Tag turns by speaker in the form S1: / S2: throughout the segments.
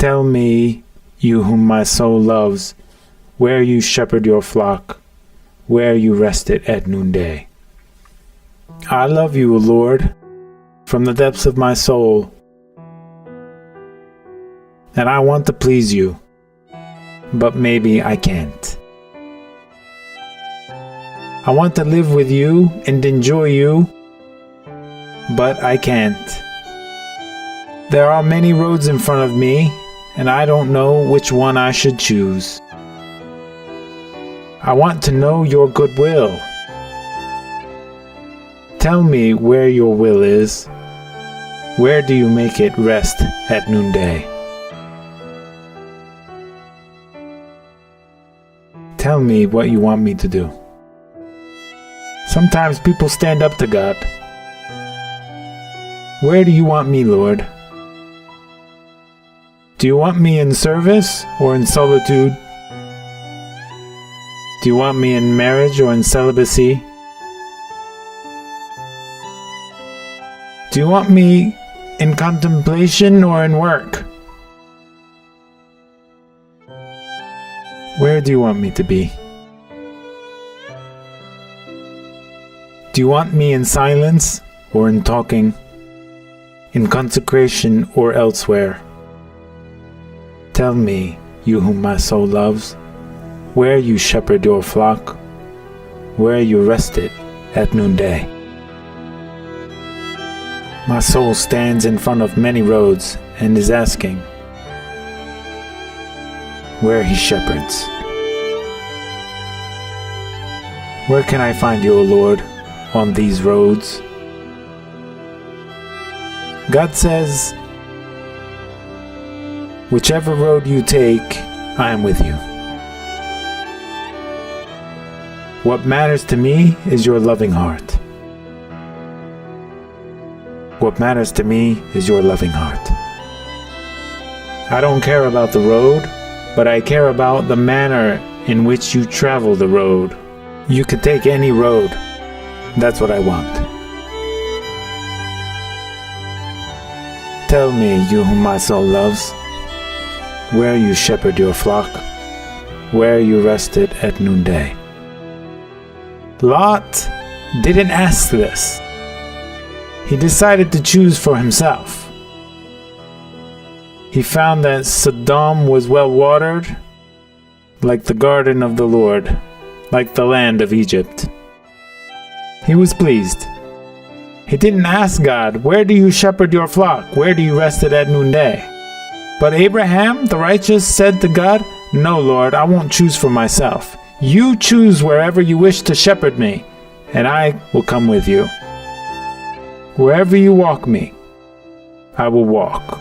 S1: Tell me, you whom my soul loves, where you shepherd your flock, where you rest it at noonday. I love you, Lord, from the depths of my soul, and I want to please you, but maybe I can't. I want to live with you and enjoy you, but I can't. There are many roads in front of me, and I don't know which one I should choose. I want to know your good will. Tell me where your will is. Where do you make it rest at noonday? Tell me what you want me to do. Sometimes people stand up to God. Where do you want me, Lord? Do you want me in service or in solitude? Do you want me in marriage or in celibacy? Do you want me in contemplation or in work? Where do you want me to be? Do you want me in silence or in talking, in consecration or elsewhere? Tell me, you whom my soul loves, where you shepherd your flock, where you rest it at noonday. My soul stands in front of many roads and is asking where he shepherds. Where can I find you, O Lord, on these roads? God says, whichever road you take, I am with you. What matters to me is your loving heart. What matters to me is your loving heart. I don't care about the road, but I care about the manner in which you travel the road. You could take any road. That's what I want. Tell me, you whom my soul loves, where you shepherd your flock, where you rest it at noonday. Lot didn't ask this. He decided to choose for himself. He found that Sodom was well watered, like the garden of the Lord, like the land of Egypt. He was pleased. He didn't ask God, where do you shepherd your flock? Where do you rest it at noonday? But Abraham, the righteous, said to God, no, Lord, I won't choose for myself. You choose wherever you wish to shepherd me, and I will come with you. Wherever you walk me, I will walk.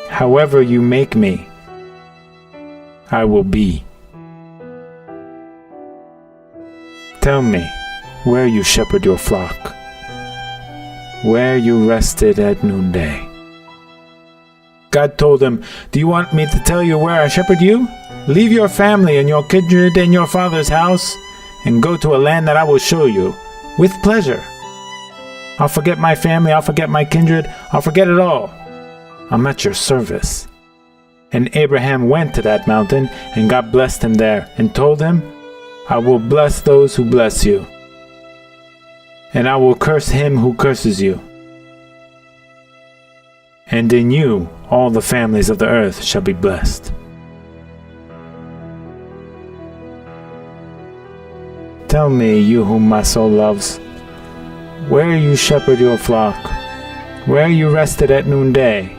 S1: However you make me, I will be. Tell me where you shepherd your flock, where you rested at noonday. God told him, do you want me to tell you where I shepherd you? Leave your family and your kindred and your father's house, and go to a land that I will show you, with pleasure. I'll forget my family, I'll forget my kindred, I'll forget it all. I'm at your service. And Abraham went to that mountain, and God blessed him there, and told him, I will bless those who bless you, and I will curse him who curses you. And in you all the families of the earth shall be blessed. Tell me, you whom my soul loves, where you shepherd your flock, where you rested at noonday,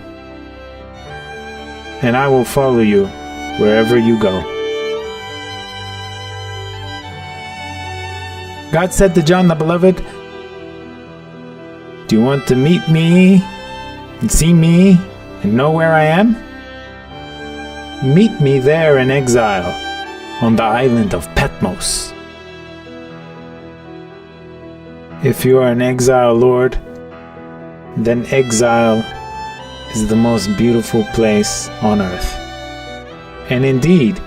S1: and I will follow you wherever you go. God said to John the Beloved, do you want to meet me and see me and know where I am? Meet me there in exile on the island of Patmos. If you are in exile, Lord, then exile is the most beautiful place on earth. And indeed,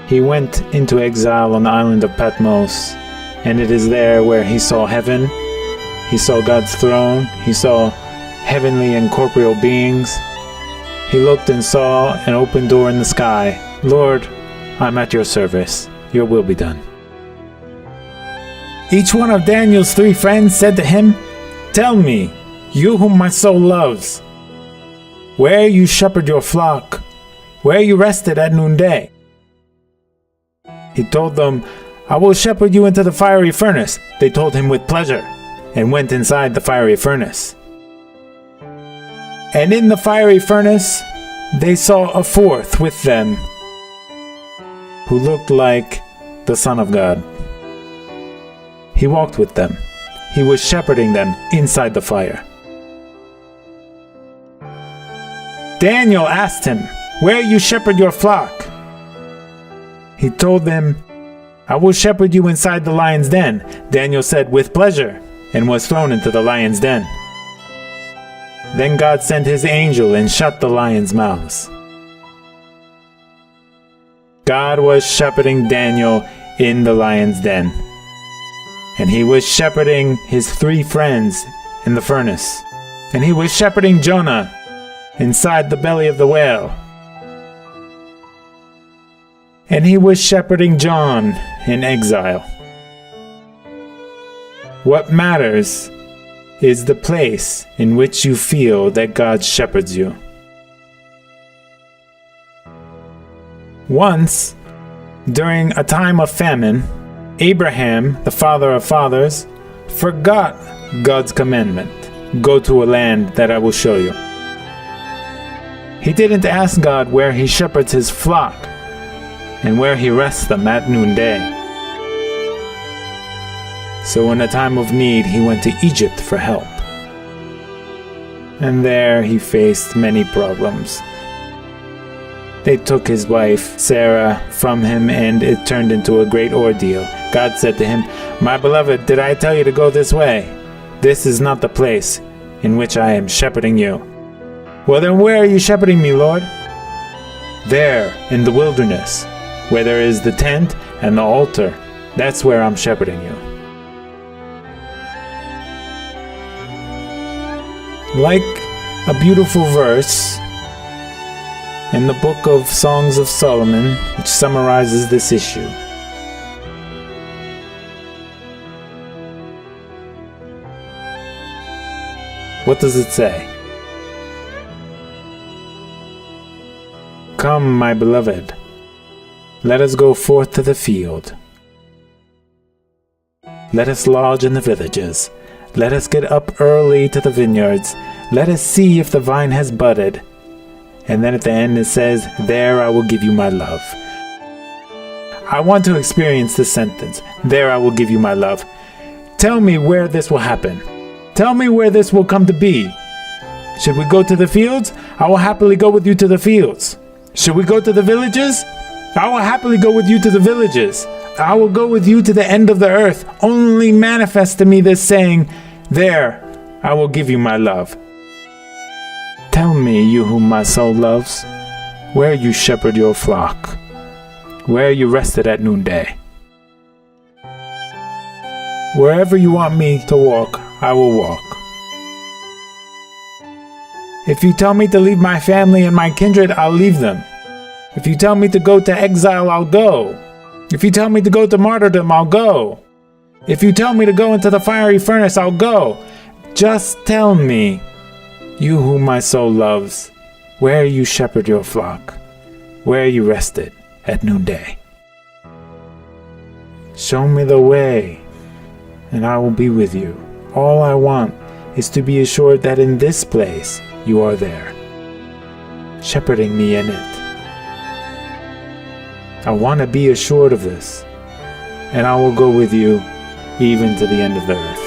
S1: he went into exile on the island of Patmos, and it is there where he saw heaven, he saw God's throne, he saw heavenly and corporeal beings. He looked and saw an open door in the sky. Lord, I'm at your service. Your will be done. Each one of Daniel's 3 friends said to him, Tell me, you whom my soul loves, where you shepherd your flock, where you rested at noonday. He told them, I will shepherd you into the fiery furnace. They told him with pleasure, and went inside the fiery furnace. And in the fiery furnace they saw a 4th with them, who looked like the Son of God. He walked with them. He was shepherding them inside the fire. Daniel asked him, Where you shepherd your flock? He told them, I will shepherd you inside the lion's den. Daniel said, With pleasure, and was thrown into the lion's den. Then God sent his angel and shut the lions' mouths. God was shepherding Daniel in the lion's den. And he was shepherding his 3 friends in the furnace. And he was shepherding Jonah inside the belly of the whale. And he was shepherding John in exile. What matters is the place in which you feel that God shepherds you. Once, during a time of famine, Abraham, the father of fathers, forgot God's commandment, Go to a land that I will show you. He didn't ask God where he shepherds his flock and where he rests them at noonday. So in a time of need, he went to Egypt for help. And there he faced many problems. They took his wife, Sarah, from him, and it turned into a great ordeal. God said to him, My beloved, did I tell you to go this way? This is not the place in which I am shepherding you. Well, then where are you shepherding me, Lord? There, in the wilderness, where there is the tent and the altar. That's where I'm shepherding you. Like a beautiful verse in the book of Songs of Solomon, which summarizes this issue. What does it say? Come, my beloved, let us go forth to the field. Let us lodge in the villages. Let us get up early to the vineyards. Let us see if the vine has budded. And then at the end it says, There I will give you my love. I want to experience this sentence. There I will give you my love. Tell me where this will happen. Tell me where this will come to be. Should we go to the fields? I will happily go with you to the fields. Should we go to the villages? I will happily go with you to the villages. I will go with you to the end of the earth. Only manifest to me this saying, There I will give you my love. Tell me, you whom my soul loves, where you shepherd your flock, where you rested at noonday. Wherever you want me to walk, I will walk. If you tell me to leave my family and my kindred, I'll leave them. If you tell me to go to exile, I'll go. If you tell me to go to martyrdom, I'll go. If you tell me to go into the fiery furnace, I'll go. Just tell me, you whom my soul loves, where you shepherd your flock, where you rested at noonday. Show me the way, and I will be with you. All I want is to be assured that in this place you are there, shepherding me in it. I want to be assured of this, and I will go with you even to the end of the earth.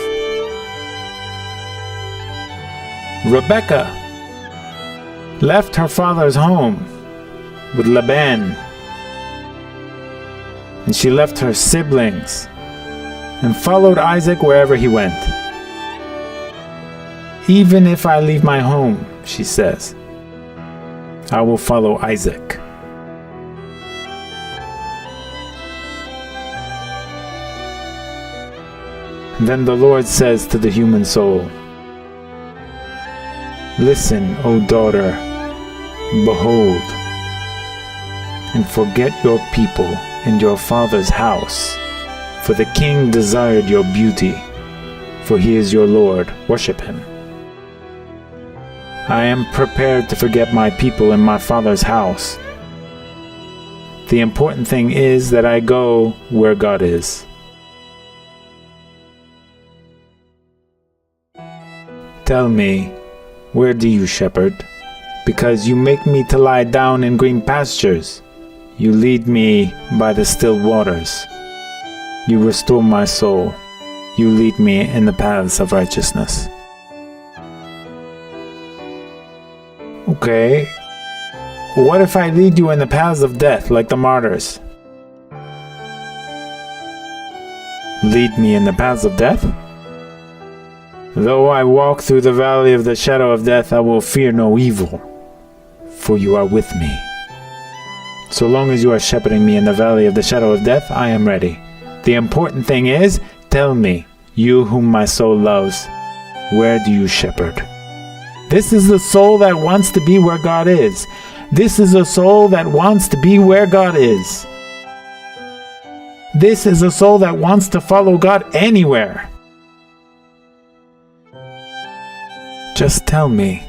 S1: Rebecca left her father's home with Laban, and she left her siblings and followed Isaac wherever he went. Even if I leave my home, she says, I will follow Isaac. Then the Lord says to the human soul, Listen, O daughter, behold, and forget your people and your father's house, for the king desired your beauty, for he is your Lord. Worship him. I am prepared to forget my people and my father's house. The important thing is that I go where God is. Tell me, where do you shepherd? Because you make me to lie down in green pastures. You lead me by the still waters. You restore my soul. You lead me in the paths of righteousness. Okay. What if I lead you in the paths of death like the martyrs? Lead me in the paths of death? Though I walk through the valley of the shadow of death, I will fear no evil, for you are with me. So long as you are shepherding me in the valley of the shadow of death, I am ready. The important thing is, tell me, you whom my soul loves, where do you shepherd? This is the soul that wants to be where God is. This is a soul that wants to be where God is. This is a soul that wants to follow God anywhere. Just tell me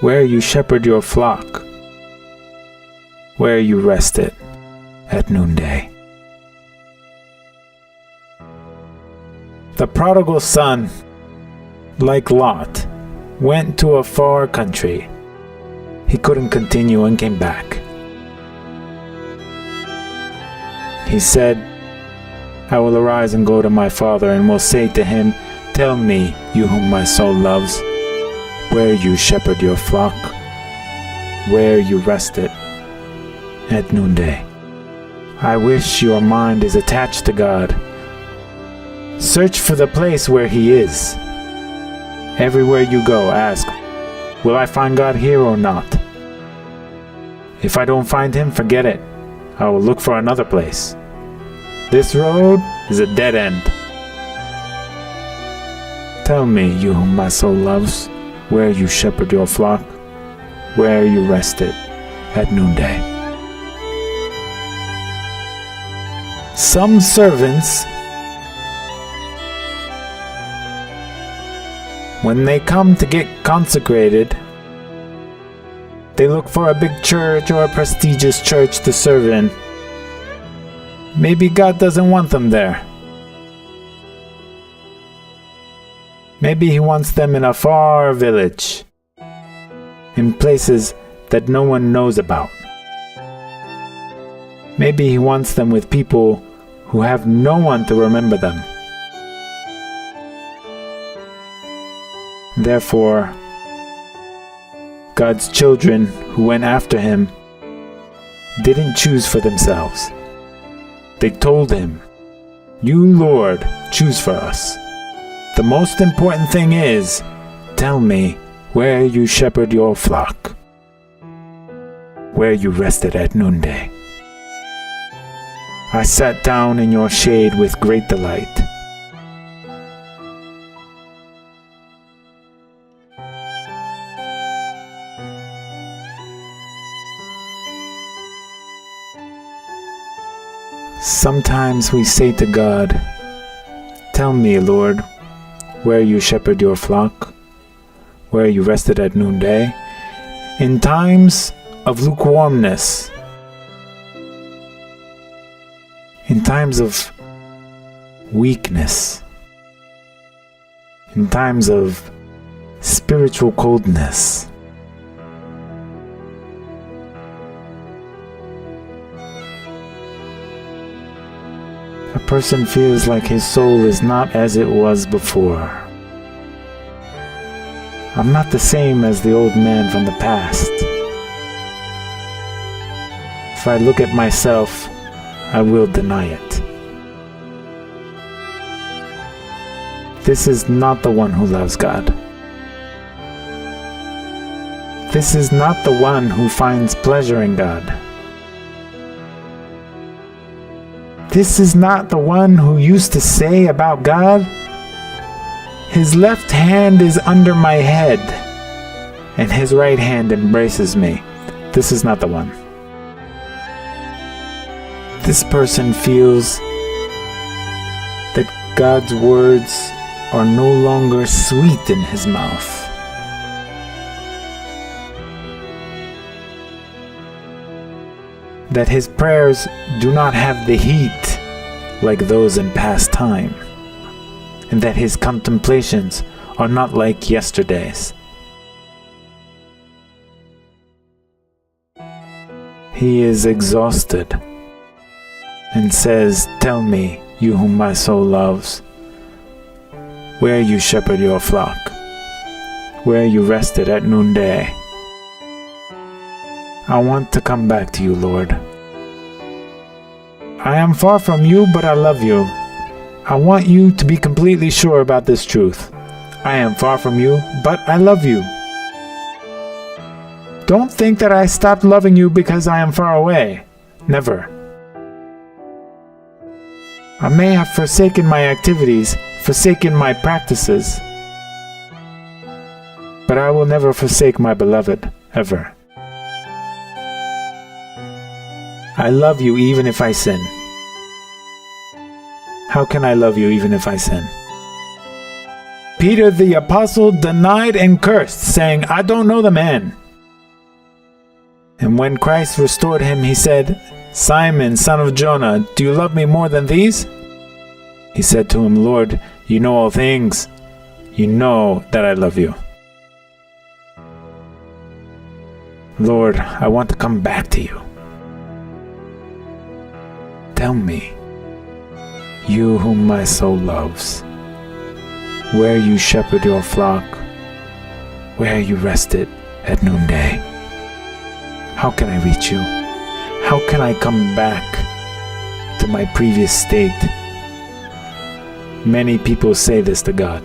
S1: where you shepherd your flock, where you rest it at noonday. The prodigal son, like Lot, went to a far country. He couldn't continue and came back. He said, I will arise and go to my father and will say to him, tell me, you whom my soul loves, where you shepherd your flock, where you rest it at noonday. I wish your mind is attached to God. Search for the place where he is. Everywhere you go, ask, will I find God here or not? If I don't find him, forget it. I will look for another place. This road is a dead end. Tell me, you whom my soul loves, where you shepherd your flock, where you rest it at noonday. Some servants, when they come to get consecrated, they look for a big church or a prestigious church to serve in. Maybe God doesn't want them there. Maybe he wants them in a far village, in places that no one knows about. Maybe he wants them with people who have no one to remember them. Therefore, God's children who went after him didn't choose for themselves. They told him, you, Lord, choose for us. The most important thing is, tell me where you shepherd your flock, where you rested at noonday. I sat down in your shade with great delight. Sometimes we say to God, tell me, Lord, where you shepherd your flock, where you rested at noonday, in times of lukewarmness, in times of weakness, in times of spiritual coldness. A person feels like his soul is not as it was before. I'm not the same as the old man from the past. If I look at myself, I will deny it. This is not the one who loves God. This is not the one who finds pleasure in God. This is not the one who used to say about God, his left hand is under my head, and his right hand embraces me. This is not the one. This person feels that God's words are no longer sweet in his mouth. That his prayers do not have the heat like those in past time, and that his contemplations are not like yesterday's. He is exhausted and says, "Tell me, you whom my soul loves, where you shepherd your flock, where you rested at noonday. I want to come back to you, Lord. I am far from you, but I love you. I want you to be completely sure about this truth. I am far from you, but I love you. Don't think that I stopped loving you because I am far away. Never. I may have forsaken my activities, forsaken my practices, but I will never forsake my beloved, ever. I love you even if I sin." How can I love you even if I sin? Peter the apostle denied and cursed, saying, "I don't know the man." And when Christ restored him, he said, "Simon, son of Jonah, do you love me more than these?" He said to him, "Lord, you know all things. You know that I love you." Lord, I want to come back to you. Tell me, you whom my soul loves, where you shepherd your flock, where you rested at noonday. How can I reach you? How can I come back to my previous state? Many people say this to God.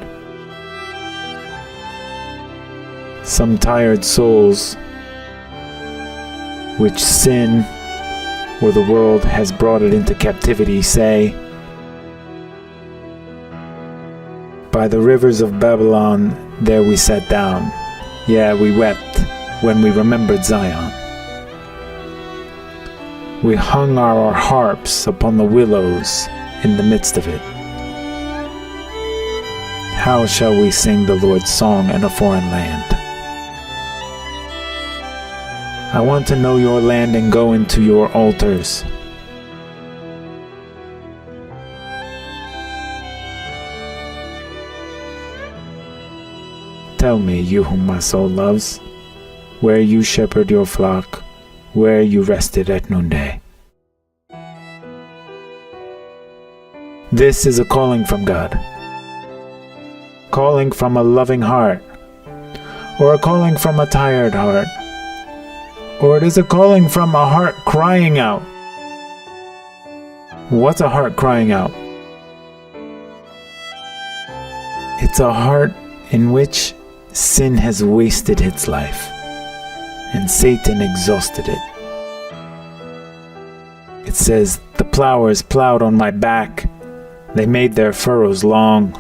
S1: Some tired souls, which sin or the world has brought it into captivity, say, "By the rivers of Babylon, there we sat down. Yeah, we wept when we remembered Zion. We hung our harps upon the willows in the midst of it. How shall we sing the Lord's song in a foreign land?" I want to know your land and go into your altars. Tell me, you whom my soul loves, where you shepherd your flock, where you rested at noonday. This is a calling from God. Calling from a loving heart, or a calling from a tired heart, or it is a calling from a heart crying out. What's a heart crying out? It's a heart in which sin has wasted its life, and Satan exhausted it. It says, "The plowers plowed on my back, they made their furrows long."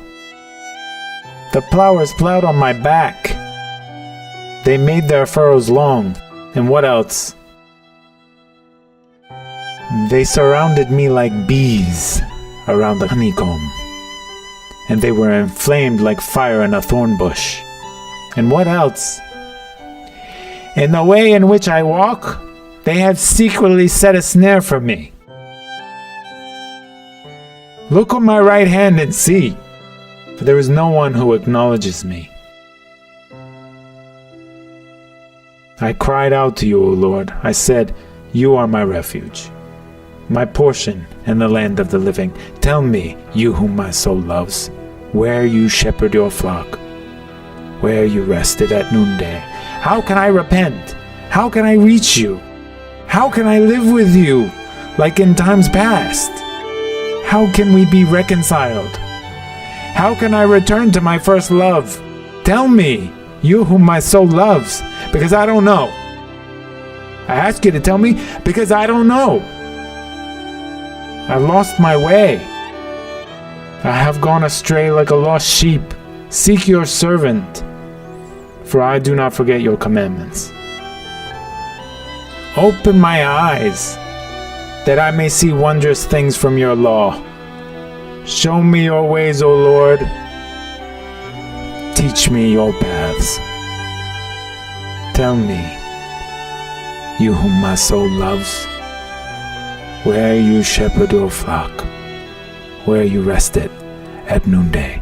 S1: The plowers plowed on my back, they made their furrows long. And what else? They surrounded me like bees around a honeycomb, and they were inflamed like fire in a thorn bush. And what else? In the way in which I walk, they have secretly set a snare for me. Look on my right hand and see, for there is no one who acknowledges me. I cried out to you, O Lord. I said, "You are my refuge, my portion in the land of the living." Tell me, you whom my soul loves, where you shepherd your flock, where you rested at noonday. How can I repent? How can I reach you? How can I live with you like in times past? How can we be reconciled? How can I return to my first love? Tell me, you whom my soul loves, because I don't know. I ask you to tell me because I don't know. I lost my way. I have gone astray like a lost sheep. Seek your servant. for I do not forget your commandments. Open my eyes, that I may see wondrous things from your law. Show me your ways, O Lord. Teach me your paths. Tell me, you whom my soul loves, where you shepherd your flock, where you rested at noonday.